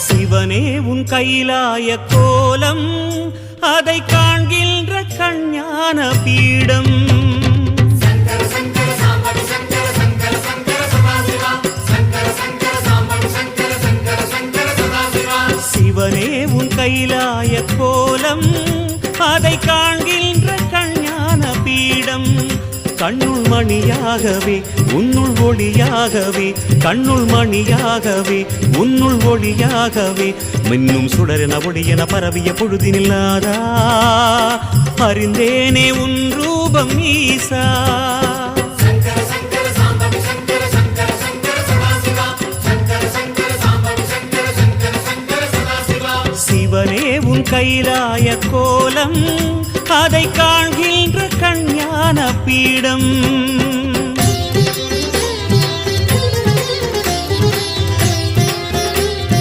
சிவனே உன் கைலாய கோலம் அதை காண்கின்ற கஞ்ஞான பீடம் சிவனே உன் கைலாய கோலம் அதை காண்கின்ற கஞ்ஞான பீடம் கண்ணுள் மணியாகவே உன்னுள் ஒளியாகவே கண்ணுள் மணியாகவே உன்னுள் ஒளியாகவே மின்னும் சுடரென ஒளியென பரவிய பொழுதினில்லாதா அறிந்தேனே உன் ரூபம் ஈசா சிவனே உன் கைலாய கோலம் அதை காண்கின்ற கஞ்ஞான பீடம்